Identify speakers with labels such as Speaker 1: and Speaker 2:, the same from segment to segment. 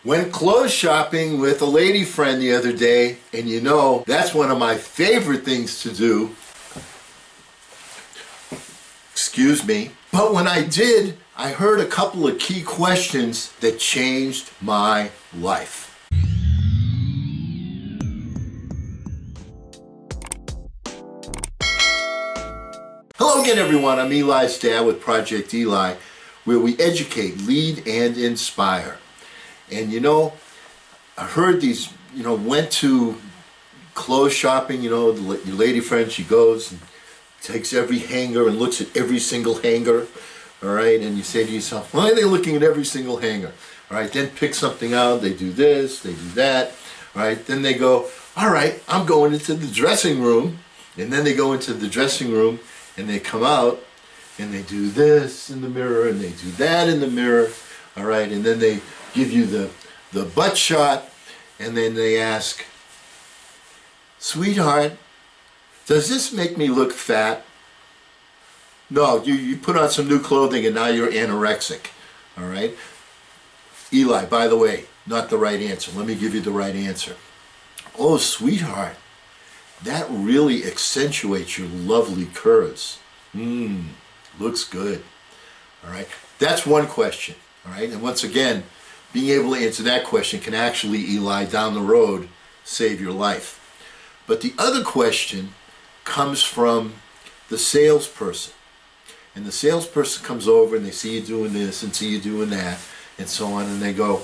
Speaker 1: Went clothes shopping with a lady friend the other day, and you know, that's one of my favorite things to do. Excuse me. But when I did, I heard a couple of key questions that changed my life. Hello again, everyone. I'm Eli's dad with Project Eli, where we educate, lead, and inspire. And you know, I heard these, went to clothes shopping, your lady friend, she goes and takes every hanger and looks at every single hanger, all right? And you say to yourself, why are they looking at every single hanger? All right, then pick something out, they do this, they do that, all right? Then they go, all right, I'm going into the dressing room. And then they go into the dressing room and they come out and they do this in the mirror and they do that in the mirror, all right? And then they give you the butt shot, and then they ask, sweetheart, does this make me look fat? No, you put on some new clothing and now you're anorexic, all right? Eli, by the way, not the right answer. Let me give you the right answer. Oh, sweetheart, that really accentuates your lovely curves. Looks good, all right? That's one question, all right? And once again, being able to answer that question can actually, Eli, down the road, save your life. But the other question comes from the salesperson. And the salesperson comes over and they see you doing this and see you doing that and so on, and they go,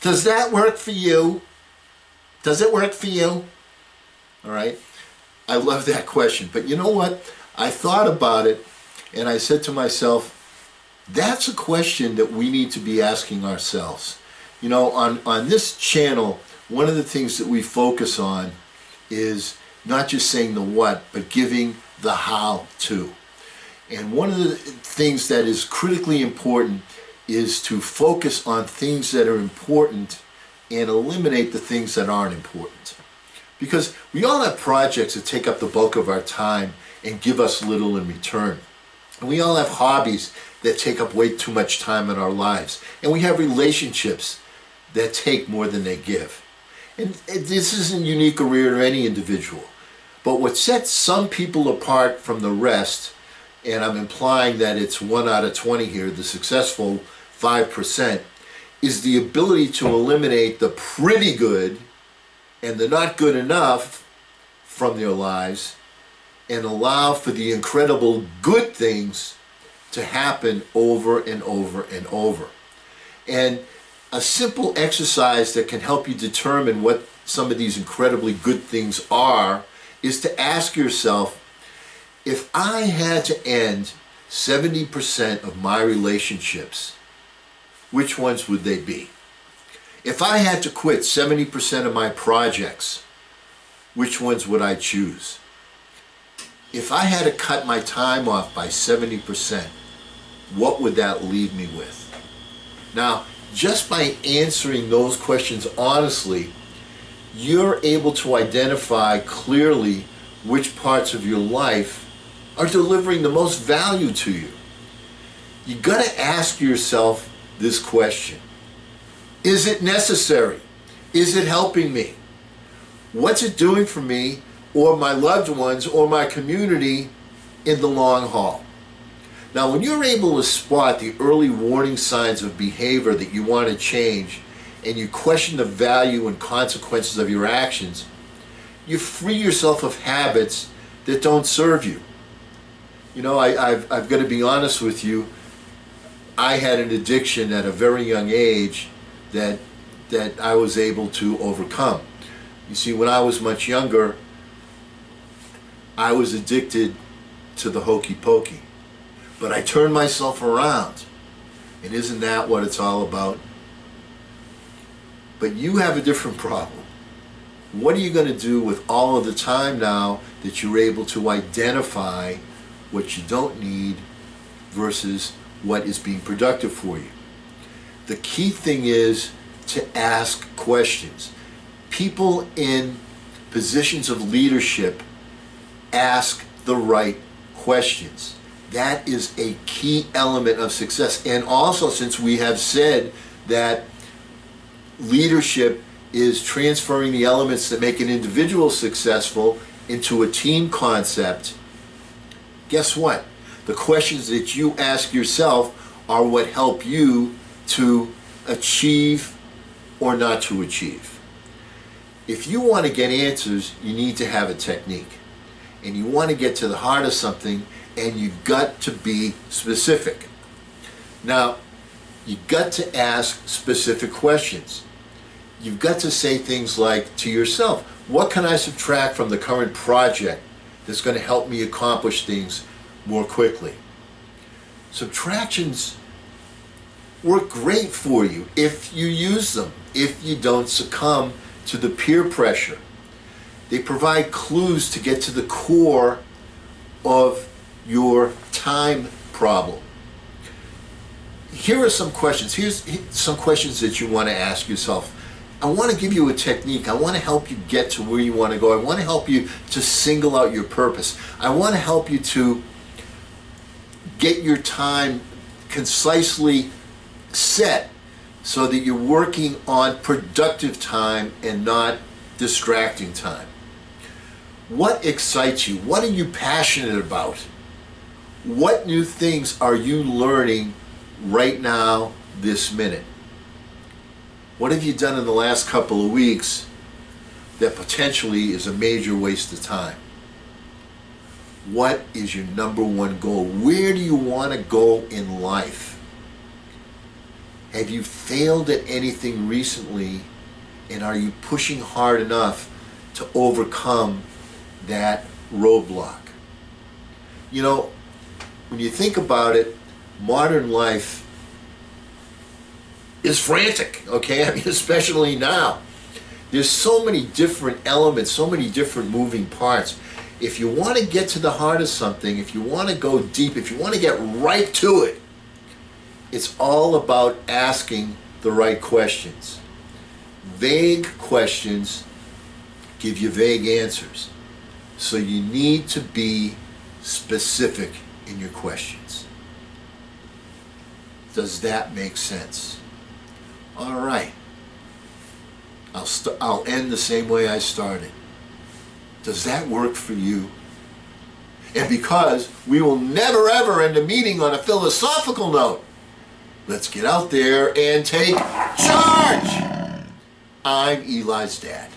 Speaker 1: does that work for you? Does it work for you? All right? I love that question. But you know what? I thought about it and I said to myself, that's a question that we need to be asking ourselves. You know, on this channel, one of the things that we focus on is not just saying the what, but giving the how to. And one of the things that is critically important is to focus on things that are important and eliminate the things that aren't important. Because we all have projects that take up the bulk of our time and give us little in return. And we all have hobbies that take up way too much time in our lives. And we have relationships that take more than they give. And this isn't unique or rare to any individual. But what sets some people apart from the rest, and I'm implying that it's 1 out of 20 here, the successful 5%, is the ability to eliminate the pretty good and the not good enough from their lives and allow for the incredible good things to happen over and over and over. And a simple exercise that can help you determine what some of these incredibly good things are is to ask yourself, if I had to end 70% of my relationships, which ones would they be? If I had to quit 70% of my projects, which ones would I choose? If I had to cut my time off by 70%, what would that leave me with? Now, just by answering those questions honestly, you're able to identify clearly which parts of your life are delivering the most value to you. You gotta ask yourself this question. Is it necessary? Is it helping me? What's it doing for me or my loved ones or my community in the long haul? Now, when you're able to spot the early warning signs of behavior that you want to change and you question the value and consequences of your actions, you free yourself of habits that don't serve you. You know, I've got to be honest with you, I had an addiction at a very young age that I was able to overcome. You see, when I was much younger, I was addicted to the hokey pokey. But I turned myself around. And isn't that what it's all about? But you have a different problem. What are you going to do with all of the time now that you're able to identify what you don't need versus what is being productive for you? The key thing is to ask questions. People in positions of leadership ask the right questions. That is a key element of success. And also, since we have said that leadership is transferring the elements that make an individual successful into a team concept, guess what? The questions that you ask yourself are what help you to achieve or not to achieve. If you want to get answers, you need to have a technique. And you want to get to the heart of something, and you've got to be specific. Now, you've got to ask specific questions. You've got to say things like to yourself, what can I subtract from the current project that's going to help me accomplish things more quickly? Subtractions work great for you if you use them, if you don't succumb to the peer pressure. They provide clues to get to the core of your time problem. Here are some questions. Here's some questions that you want to ask yourself. I want to give you a technique. I want to help you get to where you want to go. I want to help you to single out your purpose. I want to help you to get your time concisely set so that you're working on productive time and not distracting time. What excites you? What are you passionate about? What new things are you learning right now, this minute? What have you done in the last couple of weeks that potentially is a major waste of time? What is your number one goal? Where do you want to go in life? Have you failed at anything recently, and are you pushing hard enough to overcome that roadblock? You know, when you think about it, modern life is frantic, okay? I mean, especially now. There's so many different elements, so many different moving parts. If you want to get to the heart of something, if you want to go deep, if you want to get right to it, it's all about asking the right questions. Vague questions give you vague answers. So you need to be specific in your questions. Does that make sense? All right. I'll end the same way I started. Does that work for you? And because we will never ever end a meeting on a philosophical note, let's get out there and take charge. I'm Eli's dad.